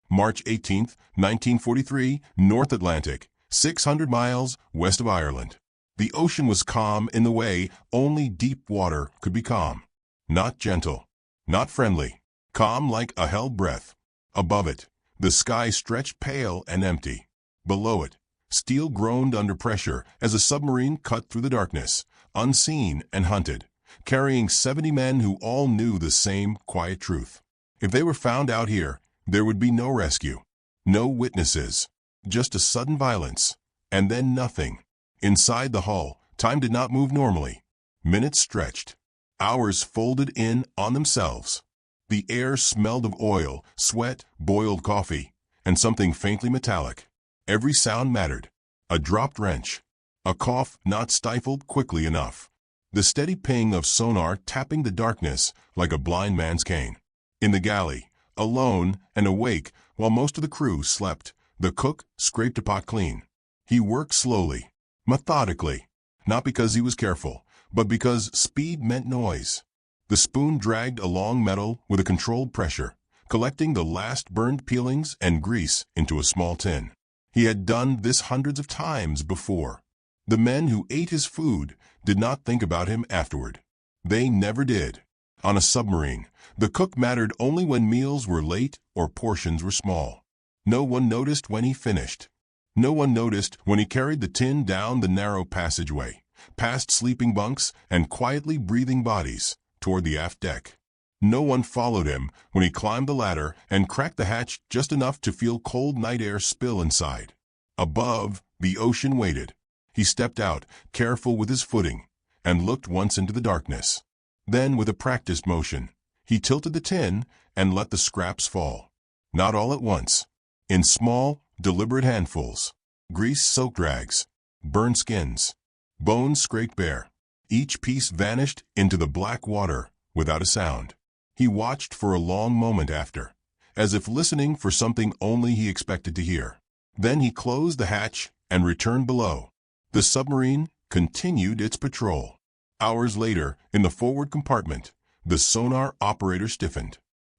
March 18, 1943, North Atlantic, 600 miles west of Ireland. The ocean was calm in the way only deep water could be calm. Not gentle, not friendly, calm like a hell breath. Above it, the sky stretched pale and empty. Below it, steel groaned under pressure as a submarine cut through the darkness, unseen and hunted, carrying 70 men who all knew the same quiet truth. If they were found out here, there would be no rescue, no witnesses, just a sudden violence, and then nothing. Inside the hull, time did not move normally. Minutes stretched. Hours folded in on themselves. The air smelled of oil, sweat, boiled coffee, and something faintly metallic. Every sound mattered. A dropped wrench. A cough not stifled quickly enough. The steady ping of sonar tapping the darkness like a blind man's cane. In the galley, alone and awake while most of the crew slept, the cook scraped a pot clean. He worked slowly, methodically, not because he was careful, but because speed meant noise. The spoon dragged along metal with a controlled pressure, collecting the last burned peelings and grease into a small tin. He had done this hundreds of times before. The men who ate his food did not think about him afterward. They never did. On a submarine, the cook mattered only when meals were late or portions were small. No one noticed when he finished. No one noticed when he carried the tin down the narrow passageway, past sleeping bunks and quietly breathing bodies, toward the aft deck. No one followed him when he climbed the ladder and cracked the hatch just enough to feel cold night air spill inside. Above, the ocean waited. He stepped out, careful with his footing, and looked once into the darkness. Then, with a practiced motion, he tilted the tin and let the scraps fall. Not all at once. In small, deliberate handfuls. Grease-soaked rags, burned skins, bones scraped bare. Each piece vanished into the black water without a sound. He watched for a long moment after, as if listening for something only he expected to hear. Then he closed the hatch and returned below. The submarine continued its patrol. Hours later, in the forward compartment, the sonar operator stiffened.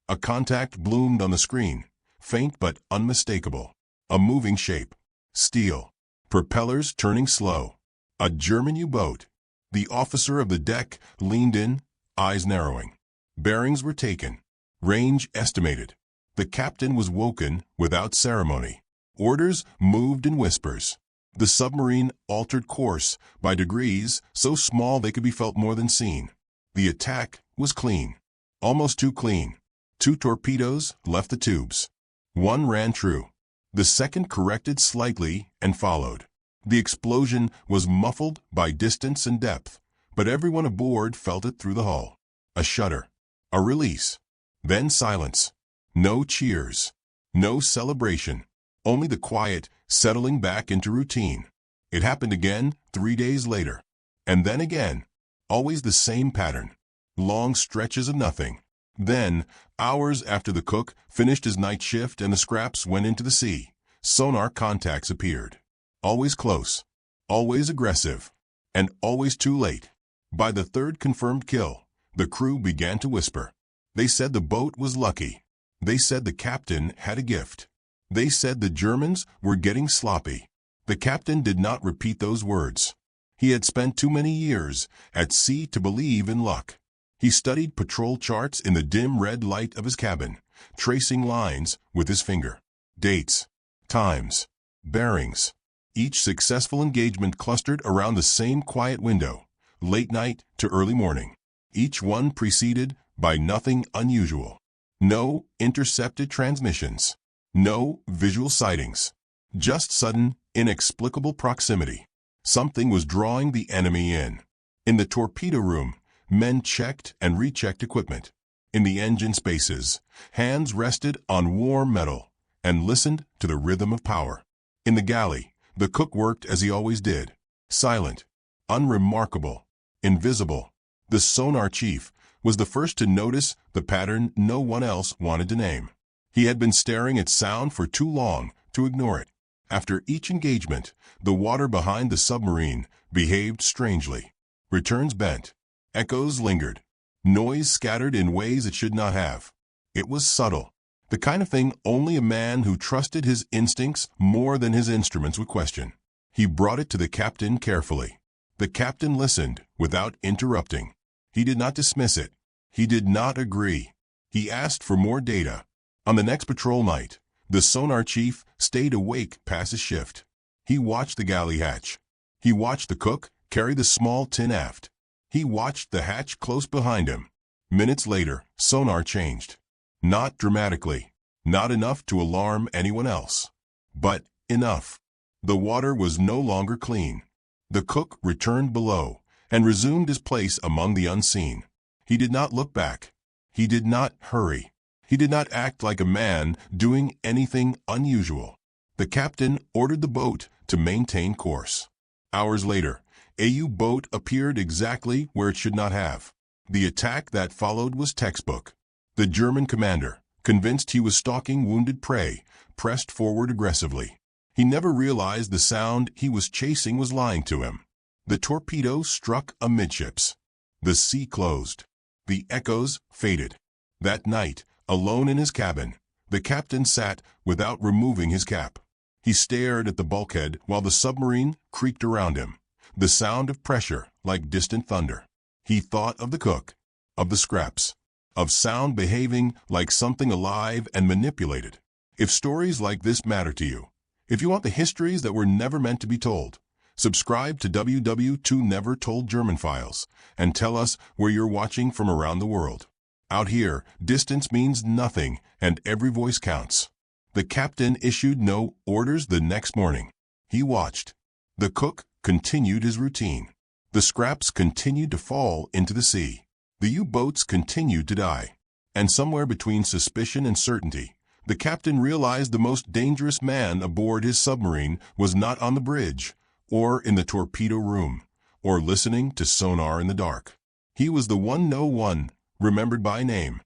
A contact bloomed on the screen, faint but unmistakable. A moving shape. Steel. Propellers turning slow. A German U-boat. The officer of the deck leaned in, eyes narrowing. Bearings were taken. Range estimated. The captain was woken without ceremony. Orders moved in whispers. The submarine altered course by degrees so small they could be felt more than seen. The attack was clean. Almost too clean. 2 torpedoes left the tubes. 1 ran true. The second corrected slightly and followed. The explosion was muffled by distance and depth, but everyone aboard felt it through the hull. A shudder. A release. Then silence. No cheers. No celebration. Only the quiet settling back into routine. It happened again 3 days later. And then again. Always the same pattern. Long stretches of nothing. Then, hours after the cook finished his night shift and the scraps went into the sea, sonar contacts appeared. Always close. Always aggressive. And always too late. By the 3rd confirmed kill, the crew began to whisper. They said the boat was lucky. They said the captain had a gift. They said the Germans were getting sloppy. The captain did not repeat those words. He had spent too many years at sea to believe in luck. He studied patrol charts in the dim red light of his cabin, tracing lines with his finger. Dates, times, bearings. Each successful engagement clustered around the same quiet window, late night to early morning. Each one preceded by nothing unusual. No intercepted transmissions. No visual sightings. Just sudden, inexplicable proximity. Something was drawing the enemy in. In the torpedo room, men checked and rechecked equipment. In the engine spaces, hands rested on warm metal and listened to the rhythm of power. In the galley, the cook worked as he always did. Silent, unremarkable, invisible. The sonar chief was the first to notice the pattern no one else wanted to name. He had been staring at sound for too long to ignore it. After each engagement, the water behind the submarine behaved strangely. Returns bent. Echoes lingered. Noise scattered in ways it should not have. It was subtle, The kind of thing only a man who trusted his instincts more than his instruments would question. He brought it to the captain carefully. The captain listened without interrupting. He did not dismiss it. He did not agree. He asked for more data. On the next patrol night, the sonar chief stayed awake past his shift. He watched the galley hatch. He watched the cook carry the small tin aft. He watched the hatch close behind him. Minutes later, sonar changed. Not dramatically, not enough to alarm anyone else, but enough. The water was no longer clean. The cook returned below and resumed his place among the unseen. He did not look back. He did not hurry. He did not act like a man doing anything unusual. The captain ordered the boat to maintain course. Hours later, a U-boat appeared exactly where it should not have. The attack that followed was textbook. The German commander, convinced he was stalking wounded prey, pressed forward aggressively. He never realized the sound he was chasing was lying to him. The torpedo struck amidships. The sea closed. The echoes faded. That night, alone in his cabin, the captain sat without removing his cap. He stared at the bulkhead while the submarine creaked around him, the sound of pressure like distant thunder. He thought of the cook, of the scraps, of sound behaving like something alive and manipulated. If stories like this matter to you, if you want the histories that were never meant to be told, subscribe to WWII Never Told German Files and tell us where you're watching from around the world. Out here, distance means nothing and every voice counts. The captain issued no orders the next morning. He watched. The cook continued his routine. The scraps continued to fall into the sea. The U-boats continued to die. And somewhere between suspicion and certainty, the captain realized the most dangerous man aboard his submarine was not on the bridge, or in the torpedo room, or listening to sonar in the dark. He was the one no one remembered by name,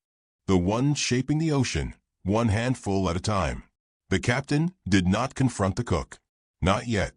the one shaping the ocean, one handful at a time. The captain did not confront the cook. Not yet.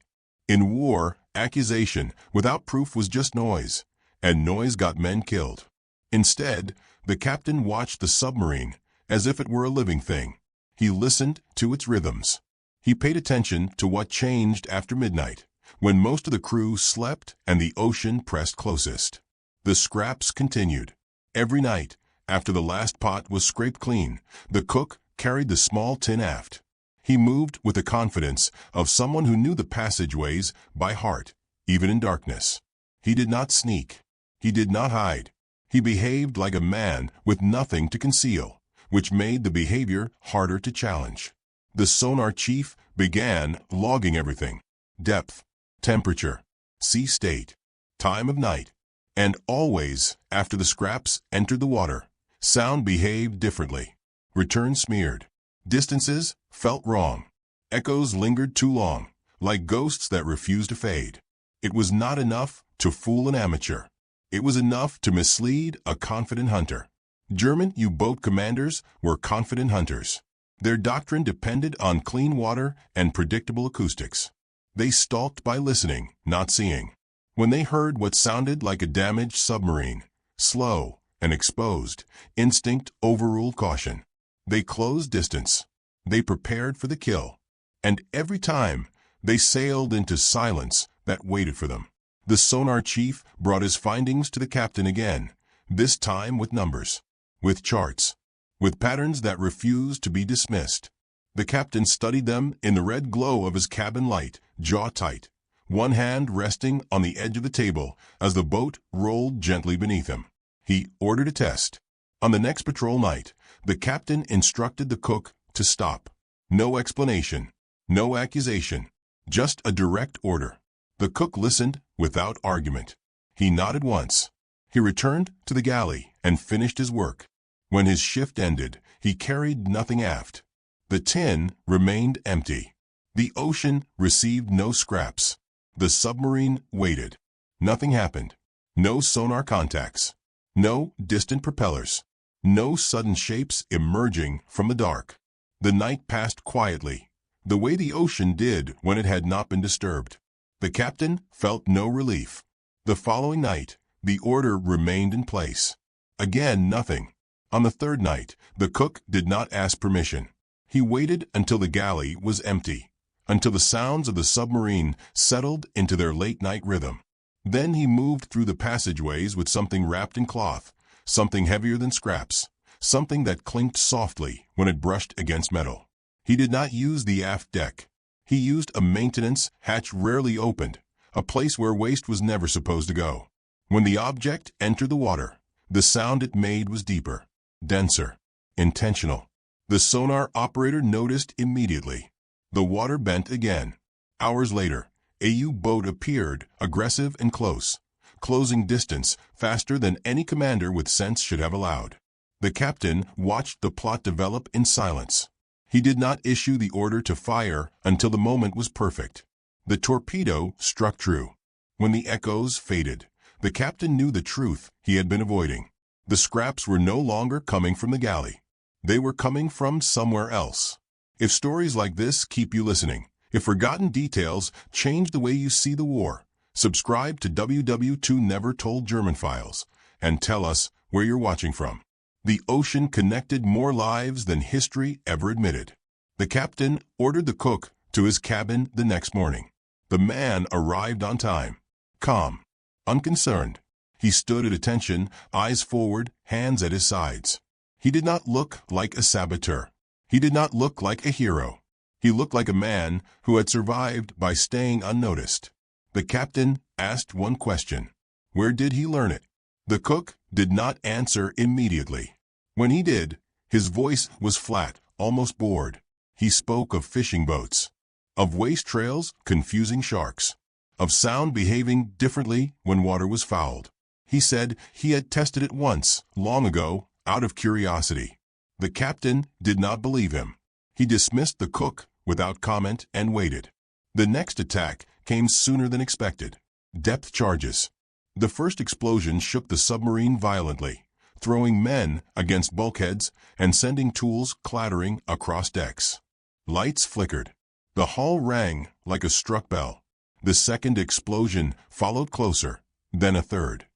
In war, accusation without proof was just noise, and noise got men killed. Instead, the captain watched the submarine as if it were a living thing. He listened to its rhythms. He paid attention to what changed after midnight, when most of the crew slept and the ocean pressed closest. The scraps continued. Every night, after the last pot was scraped clean, the cook carried the small tin aft. He moved with the confidence of someone who knew the passageways by heart, even in darkness. He did not sneak. He did not hide. He behaved like a man with nothing to conceal, which made the behavior harder to challenge. The sonar chief began logging everything: depth, temperature, sea state, time of night, and always, after the scraps entered the water, sound behaved differently. Return smeared. Distances felt wrong. Echoes lingered too long, like ghosts that refused to fade. It was not enough to fool an amateur. It was enough to mislead a confident hunter. German U-boat commanders were confident hunters. Their doctrine depended on clean water and predictable acoustics. They stalked by listening, not seeing. When they heard what sounded like a damaged submarine, slow and exposed, instinct overruled caution. They closed distance. They prepared for the kill. And every time, they sailed into silence that waited for them. The sonar chief brought his findings to the captain again, this time with numbers, with charts, with patterns that refused to be dismissed. The captain studied them in the red glow of his cabin light, jaw tight, one hand resting on the edge of the table as the boat rolled gently beneath him. He ordered a test. On the next patrol night, the captain instructed the cook to stop. No explanation, no accusation, just a direct order. The cook listened without argument. He nodded once. He returned to the galley and finished his work. When his shift ended, he carried nothing aft. The tin remained empty. The ocean received no scraps. The submarine waited. Nothing happened. No sonar contacts. No distant propellers. No sudden shapes emerging from the dark. The night passed quietly, the way the ocean did when it had not been disturbed. The captain felt no relief. The following night, the order remained in place. Again, nothing. On the third night, the cook did not ask permission. He waited until the galley was empty, until the sounds of the submarine settled into their late-night rhythm. Then he moved through the passageways with something wrapped in cloth, something heavier than scraps, something that clinked softly when it brushed against metal. He did not use the aft deck. He used a maintenance hatch rarely opened, a place where waste was never supposed to go. When the object entered the water, the sound it made was deeper, denser, intentional. The sonar operator noticed immediately. The water bent again. Hours later, a U-boat appeared, aggressive and close, closing distance faster than any commander with sense should have allowed. The captain watched the plot develop in silence. He did not issue the order to fire until the moment was perfect. The torpedo struck true. When the echoes faded, the captain knew the truth he had been avoiding. The scraps were no longer coming from the galley. They were coming from somewhere else. If stories like this keep you listening, if forgotten details change the way you see the war, subscribe to WWII Never Told German Files and tell us where you're watching from. The ocean connected more lives than history ever admitted. The captain ordered the cook to his cabin the next morning. The man arrived on time, calm, unconcerned. He stood at attention, eyes forward, hands at his sides. He did not look like a saboteur. He did not look like a hero. He looked like a man who had survived by staying unnoticed. The captain asked one question. Where did he learn it? The cook did not answer immediately. When he did, his voice was flat, almost bored. He spoke of fishing boats, of waste trails confusing sharks, of sound behaving differently when water was fouled. He said he had tested it once, long ago, out of curiosity. The captain did not believe him. He dismissed the cook without comment and waited. The next attack came sooner than expected. Depth charges. The first explosion shook the submarine violently, throwing men against bulkheads and sending tools clattering across decks. Lights flickered. The hull rang like a struck bell. The second explosion followed closer, then a third.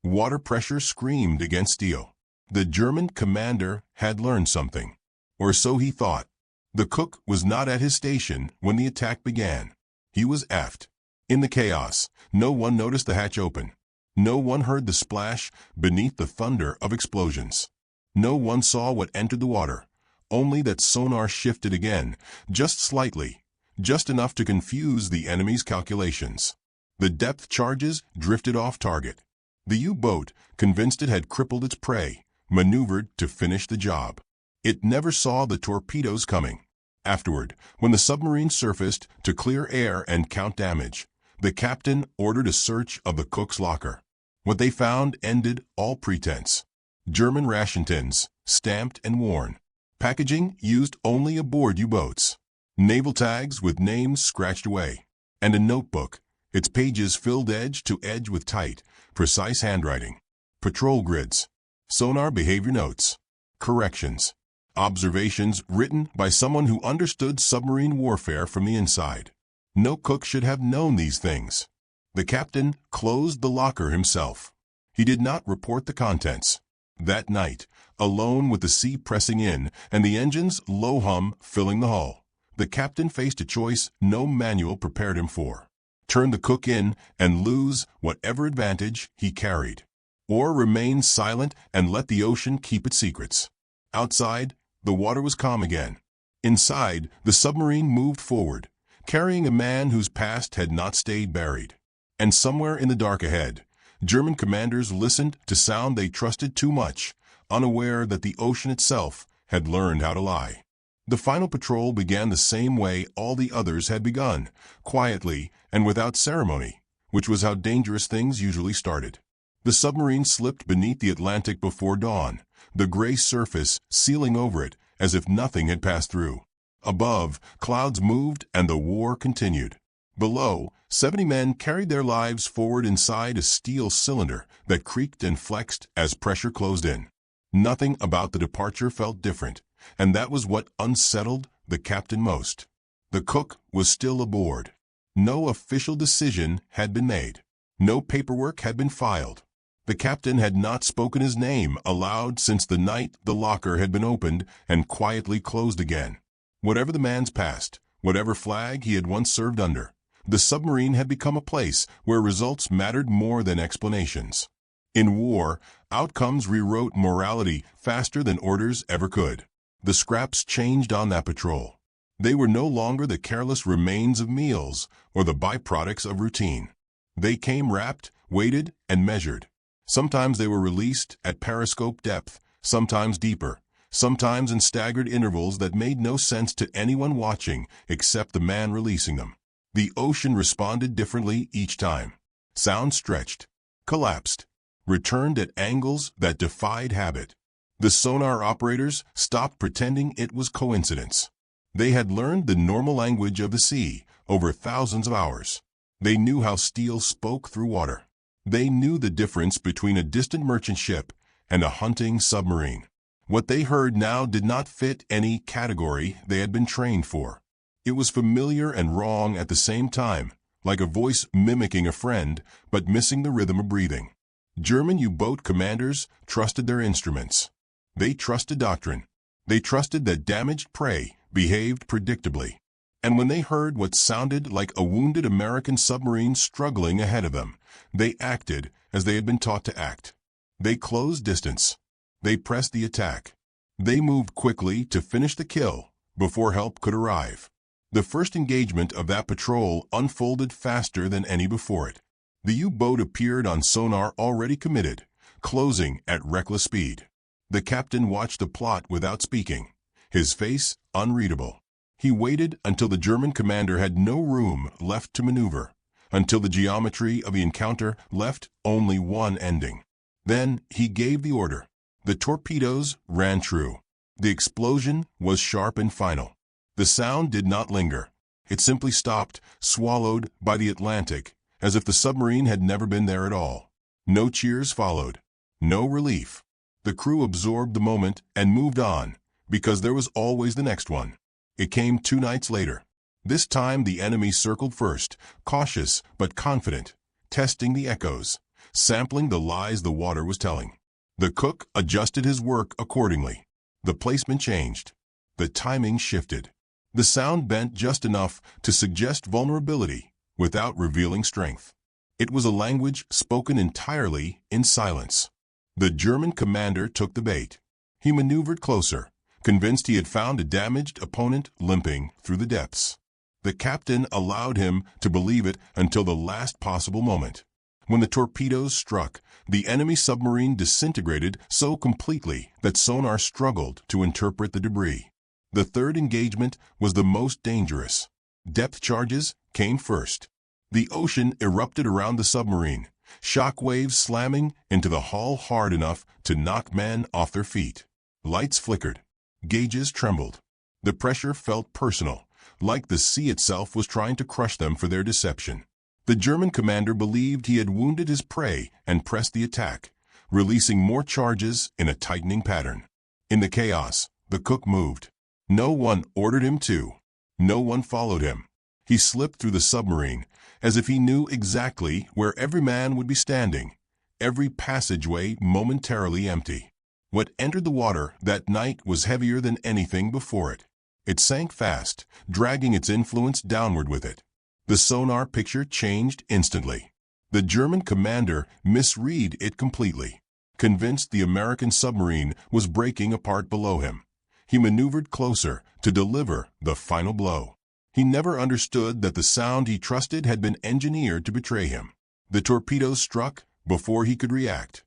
Water pressure screamed against steel. The German commander had learned something, or so he thought. The cook was not at his station when the attack began. He was aft. In the chaos, no one noticed the hatch open. No one heard the splash beneath the thunder of explosions. No one saw what entered the water, only that sonar shifted again, just slightly, just enough to confuse the enemy's calculations. The depth charges drifted off target. The U-boat, convinced it had crippled its prey, maneuvered to finish the job. It never saw the torpedoes coming. Afterward, when the submarine surfaced to clear air and count damage, the captain ordered a search of the cook's locker. What they found ended all pretense. German ration tins, stamped and worn. Packaging used only aboard U-boats. Naval tags with names scratched away. And a notebook, its pages filled edge to edge with tight, precise handwriting. Patrol grids. Sonar behavior notes. Corrections. Observations written by someone who understood submarine warfare from the inside. No cook should have known these things. The captain closed the locker himself. He did not report the contents. That night, alone with the sea pressing in and the engine's low hum filling the hull, the captain faced a choice no manual prepared him for. Turn the cook in and lose whatever advantage he carried, or remain silent and let the ocean keep its secrets. Outside, the water was calm again. Inside, the submarine moved forward, carrying a man whose past had not stayed buried. And somewhere in the dark ahead, German commanders listened to sound they trusted too much, unaware that the ocean itself had learned how to lie. The final patrol began the same way all the others had begun, quietly and without ceremony, which was how dangerous things usually started. The submarine slipped beneath the Atlantic before dawn, the gray surface sealing over it as if nothing had passed through. Above, clouds moved and the war continued. Below, 70 men carried their lives forward inside a steel cylinder that creaked and flexed as pressure closed in. Nothing about the departure felt different, and that was what unsettled the captain most. The cook was still aboard. No official decision had been made. No paperwork had been filed. The captain had not spoken his name aloud since the night the locker had been opened and quietly closed again. Whatever the man's past, whatever flag he had once served under, the submarine had become a place where results mattered more than explanations. In war, outcomes rewrote morality faster than orders ever could. The scraps changed on that patrol. They were no longer the careless remains of meals or the byproducts of routine. They came wrapped, weighted, and measured. Sometimes they were released at periscope depth, sometimes deeper, sometimes in staggered intervals that made no sense to anyone watching except the man releasing them. The ocean responded differently each time. Sound stretched, collapsed, returned at angles that defied habit. The sonar operators stopped pretending it was coincidence. They had learned the normal language of the sea over thousands of hours. They knew how steel spoke through water. They knew the difference between a distant merchant ship and a hunting submarine. What they heard now did not fit any category they had been trained for. It was familiar and wrong at the same time, like a voice mimicking a friend but missing the rhythm of breathing. German U-boat commanders trusted their instruments. They trusted doctrine. They trusted that damaged prey behaved predictably. And when they heard what sounded like a wounded American submarine struggling ahead of them, they acted as they had been taught to act. They closed distance. They pressed the attack. They moved quickly to finish the kill before help could arrive. The first engagement of that patrol unfolded faster than any before it. The U-boat appeared on sonar already committed, closing at reckless speed. The captain watched the plot without speaking, his face unreadable. He waited until the German commander had no room left to maneuver, until the geometry of the encounter left only one ending. Then he gave the order. The torpedoes ran true. The explosion was sharp and final. The sound did not linger. It simply stopped, swallowed by the Atlantic, as if the submarine had never been there at all. No cheers followed. No relief. The crew absorbed the moment and moved on, because there was always the next one. It came 2 nights later. This time the enemy circled first, cautious but confident, testing the echoes, sampling the lies the water was telling. The cook adjusted his work accordingly. The placement changed. The timing shifted. The sound bent just enough to suggest vulnerability without revealing strength. It was a language spoken entirely in silence. The German commander took the bait. He maneuvered closer, convinced he had found a damaged opponent limping through the depths. The captain allowed him to believe it until the last possible moment. When the torpedoes struck, the enemy submarine disintegrated so completely that sonar struggled to interpret the debris. The third engagement was the most dangerous. Depth charges came first. The ocean erupted around the submarine, shock waves slamming into the hull hard enough to knock men off their feet. Lights flickered. Gauges trembled. The pressure felt personal, like the sea itself was trying to crush them for their deception. The German commander believed he had wounded his prey and pressed the attack, releasing more charges in a tightening pattern. In the chaos, the cook moved. No one ordered him to. No one followed him. He slipped through the submarine as if he knew exactly where every man would be standing, every passageway momentarily empty. What entered the water that night was heavier than anything before it. It sank fast, dragging its influence downward with it. The sonar picture changed instantly. The German commander misread it completely. Convinced the American submarine was breaking apart below him, he maneuvered closer to deliver the final blow. He never understood that the sound he trusted had been engineered to betray him. The torpedoes struck before he could react.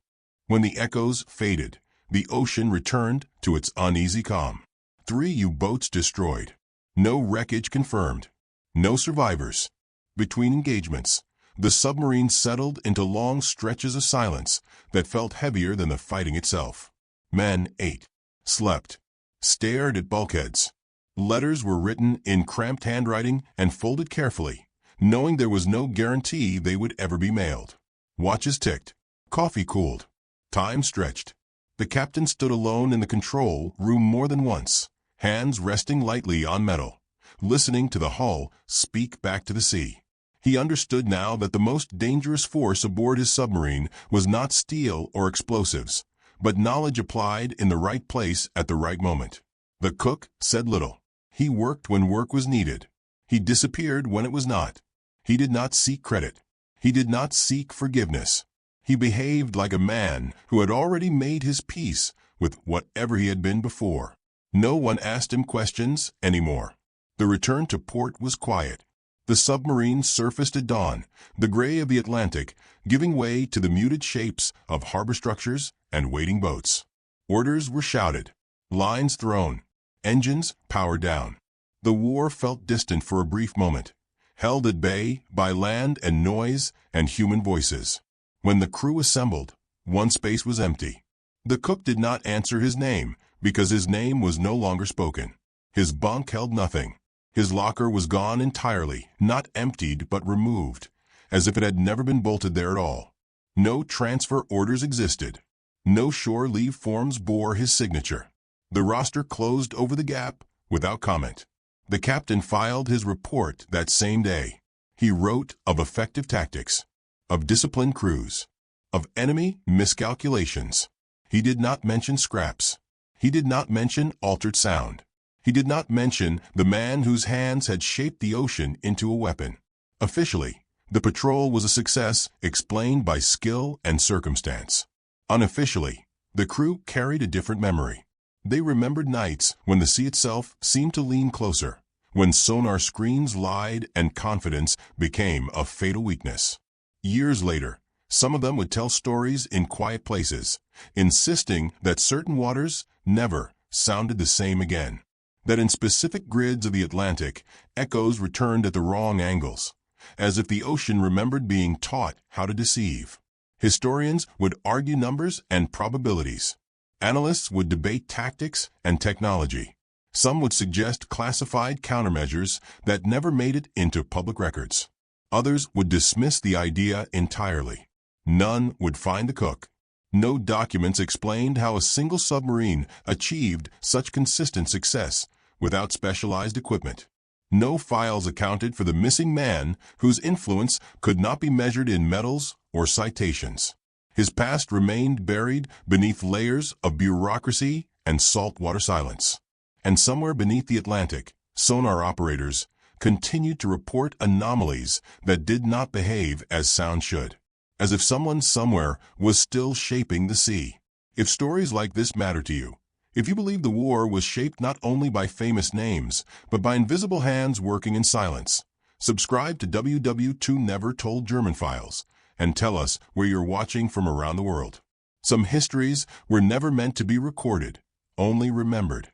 When the echoes faded, the ocean returned to its uneasy calm. 3 U-boats destroyed. No wreckage confirmed. No survivors. Between engagements, the submarine settled into long stretches of silence that felt heavier than the fighting itself. Men ate, slept, stared at bulkheads. Letters were written in cramped handwriting and folded carefully, knowing there was no guarantee they would ever be mailed. Watches ticked. Coffee cooled. Time stretched. The captain stood alone in the control room more than once, hands resting lightly on metal, listening to the hull speak back to the sea. He understood now that the most dangerous force aboard his submarine was not steel or explosives, but knowledge applied in the right place at the right moment. The cook said little. He worked when work was needed. He disappeared when it was not. He did not seek credit. He did not seek forgiveness. He behaved like a man who had already made his peace with whatever he had been before. No one asked him questions anymore. The return to port was quiet. The submarine surfaced at dawn, the gray of the Atlantic giving way to the muted shapes of harbor structures and waiting boats. Orders were shouted, lines thrown, engines powered down. The war felt distant for a brief moment, held at bay by land and noise and human voices. When the crew assembled, one space was empty. The cook did not answer his name because his name was no longer spoken. His bunk held nothing. His locker was gone entirely, not emptied but removed, as if it had never been bolted there at all. No transfer orders existed. No shore leave forms bore his signature. The roster closed over the gap without comment. The captain filed his report that same day. He wrote of effective tactics, of disciplined crews, of enemy miscalculations. He did not mention scraps. He did not mention altered sound. He did not mention the man whose hands had shaped the ocean into a weapon. Officially, the patrol was a success explained by skill and circumstance. Unofficially, the crew carried a different memory. They remembered nights when the sea itself seemed to lean closer, when sonar screens lied and confidence became a fatal weakness. Years later, some of them would tell stories in quiet places, insisting that certain waters never sounded the same again. That in specific grids of the Atlantic, echoes returned at the wrong angles, as if the ocean remembered being taught how to deceive. Historians would argue numbers and probabilities. Analysts would debate tactics and technology. Some would suggest classified countermeasures that never made it into public records. Others would dismiss the idea entirely. None would find the cook. No documents explained how a single submarine achieved such consistent success without specialized equipment. No files accounted for the missing man whose influence could not be measured in medals or citations. His past remained buried beneath layers of bureaucracy and saltwater silence. And somewhere beneath the Atlantic, sonar operators continued to report anomalies that did not behave as sound should, as if someone somewhere was still shaping the sea. If stories like this matter to you, if you believe the war was shaped not only by famous names, but by invisible hands working in silence, subscribe to WWII Never Told German Files and tell us where you're watching from around the world. Some histories were never meant to be recorded, only remembered.